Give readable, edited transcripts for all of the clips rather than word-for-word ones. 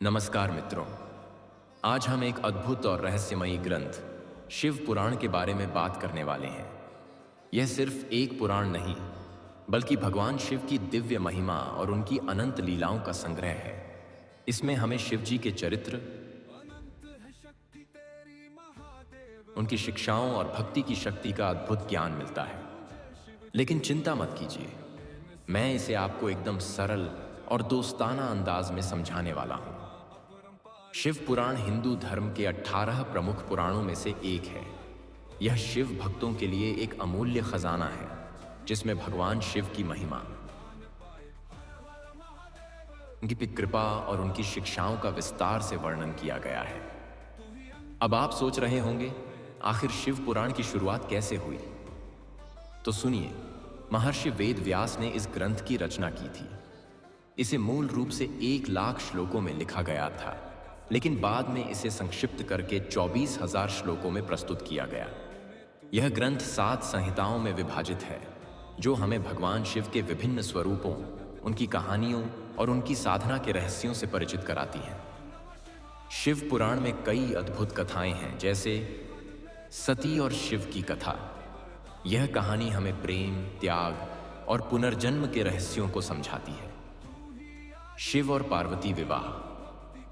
नमस्कार मित्रों। आज हम एक अद्भुत और रहस्यमयी ग्रंथ शिव पुराण के बारे में बात करने वाले हैं। यह सिर्फ एक पुराण नहीं, बल्कि भगवान शिव की दिव्य महिमा और उनकी अनंत लीलाओं का संग्रह है। इसमें हमें शिव जी के चरित्र, उनकी शिक्षाओं और भक्ति की शक्ति का अद्भुत ज्ञान मिलता है। लेकिन चिंता मत कीजिए, मैं इसे आपको एकदम सरल और दोस्ताना अंदाज में समझाने वाला हूं। शिव पुराण हिंदू धर्म के 18 प्रमुख पुराणों में से एक है। यह शिव भक्तों के लिए एक अमूल्य खजाना है, जिसमें भगवान शिव की महिमा, उनकी कृपा और उनकी शिक्षाओं का विस्तार से वर्णन किया गया है। अब आप सोच रहे होंगे, आखिर शिव पुराण की शुरुआत कैसे हुई? तो सुनिए, महर्षि वेद व्यास ने इस ग्रंथ की रचना की थी। इसे मूल रूप से 1 लाख श्लोकों में लिखा गया था, लेकिन बाद में इसे संक्षिप्त करके 24,000 श्लोकों में प्रस्तुत किया गया। यह ग्रंथ 7 संहिताओं में विभाजित है, जो हमें भगवान शिव के विभिन्न स्वरूपों, उनकी कहानियों और उनकी साधना के रहस्यों से परिचित कराती हैं। शिव पुराण में कई अद्भुत कथाएं हैं, जैसे सती और शिव की कथा। यह कहानी हमें प्रेम, त्याग और पुनर्जन्म के रहस्यों को समझाती है। शिव और पार्वती विवाह,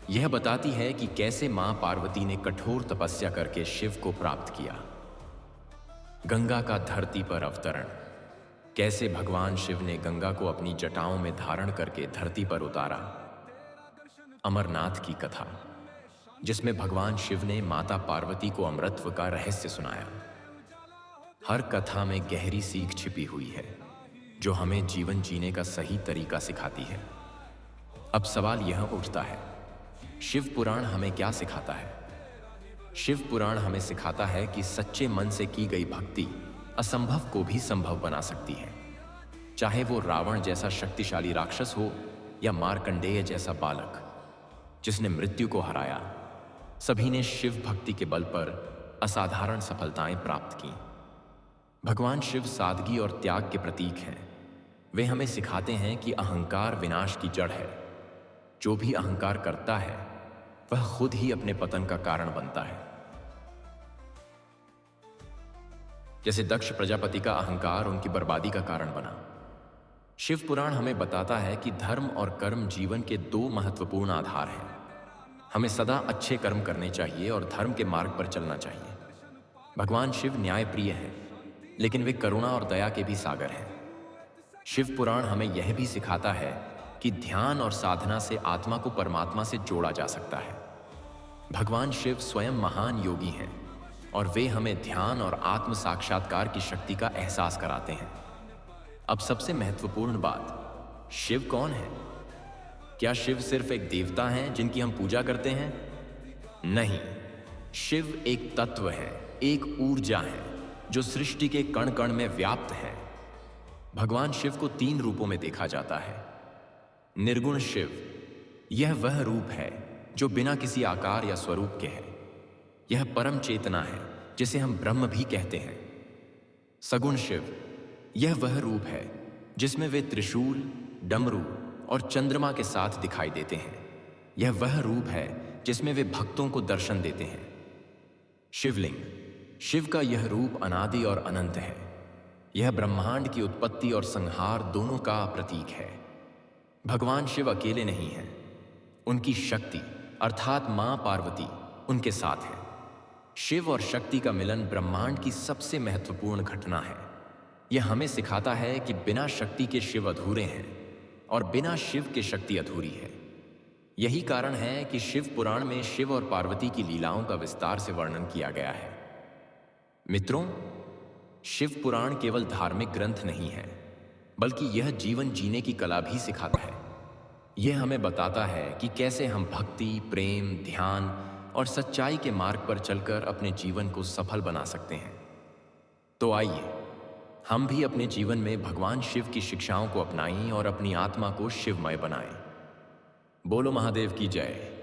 यह बताती है कि कैसे मां पार्वती ने कठोर तपस्या करके शिव को प्राप्त किया। गंगा का धरती पर अवतरण, कैसे भगवान शिव ने गंगा को अपनी जटाओं में धारण करके धरती पर उतारा। अमरनाथ की कथा, जिसमें भगवान शिव ने माता पार्वती को अमरत्व का रहस्य सुनाया। हर कथा में गहरी सीख छिपी हुई है, जो हमें जीवन जीने का सही तरीका सिखाती है। अब सवाल यह उठता है, शिव पुराण हमें क्या सिखाता है? शिव पुराण हमें सिखाता है कि सच्चे मन से की गई भक्ति असंभव को भी संभव बना सकती है। चाहे वो रावण जैसा शक्तिशाली राक्षस हो या मार्कंडेय जैसा बालक जिसने मृत्यु को हराया, सभी ने शिव भक्ति के बल पर असाधारण सफलताएं प्राप्त की। भगवान शिव सादगी और त्याग के प्रतीक हैं। वे हमें सिखाते हैं कि अहंकार विनाश की जड़ है। जो भी अहंकार करता है, वह खुद ही अपने पतन का कारण बनता है। जैसे दक्ष प्रजापति का अहंकार उनकी बर्बादी का कारण बना। शिव पुराण हमें बताता है कि धर्म और कर्म जीवन के 2 महत्वपूर्ण आधार हैं। हमें सदा अच्छे कर्म करने चाहिए और धर्म के मार्ग पर चलना चाहिए। भगवान शिव न्यायप्रिय हैं, लेकिन वे करुणा और दया के भी सागर हैं। शिव पुराण हमें यह भी सिखाता है कि ध्यान और साधना से आत्मा को परमात्मा से जोड़ा जा सकता है। भगवान शिव स्वयं महान योगी हैं और वे हमें ध्यान और आत्म साक्षात्कार की शक्ति का एहसास कराते हैं। अब सबसे महत्वपूर्ण बात, शिव कौन है? क्या शिव सिर्फ एक देवता हैं जिनकी हम पूजा करते हैं? नहीं, शिव एक तत्व है, एक ऊर्जा है जो सृष्टि के कण कण में व्याप्त है। भगवान शिव को 3 रूपों में देखा जाता है। निर्गुण शिव, यह वह रूप है जो बिना किसी आकार या स्वरूप के है। यह परम चेतना है, जिसे हम ब्रह्म भी कहते हैं। सगुण शिव, यह वह रूप है जिसमें वे त्रिशूल, डमरू और चंद्रमा के साथ दिखाई देते हैं। यह वह रूप है जिसमें वे भक्तों को दर्शन देते हैं। शिवलिंग, शिव का यह रूप अनादि और अनंत है। यह ब्रह्मांड की उत्पत्ति और संहार दोनों का प्रतीक है। भगवान शिव अकेले नहीं हैं, उनकी शक्ति अर्थात मां पार्वती उनके साथ है। शिव और शक्ति का मिलन ब्रह्मांड की सबसे महत्वपूर्ण घटना है। यह हमें सिखाता है कि बिना शक्ति के शिव अधूरे हैं और बिना शिव के शक्ति अधूरी है। यही कारण है कि शिव पुराण में शिव और पार्वती की लीलाओं का विस्तार से वर्णन किया गया है। मित्रों, शिव पुराण केवल धार्मिक ग्रंथ नहीं है, बल्कि यह जीवन जीने की कला भी सिखाता है। यह हमें बताता है कि कैसे हम भक्ति, प्रेम, ध्यान और सच्चाई के मार्ग पर चलकर अपने जीवन को सफल बना सकते हैं। तो आइए, हम भी अपने जीवन में भगवान शिव की शिक्षाओं को अपनाएं और अपनी आत्मा को शिवमय बनाएं। बोलो महादेव की जय।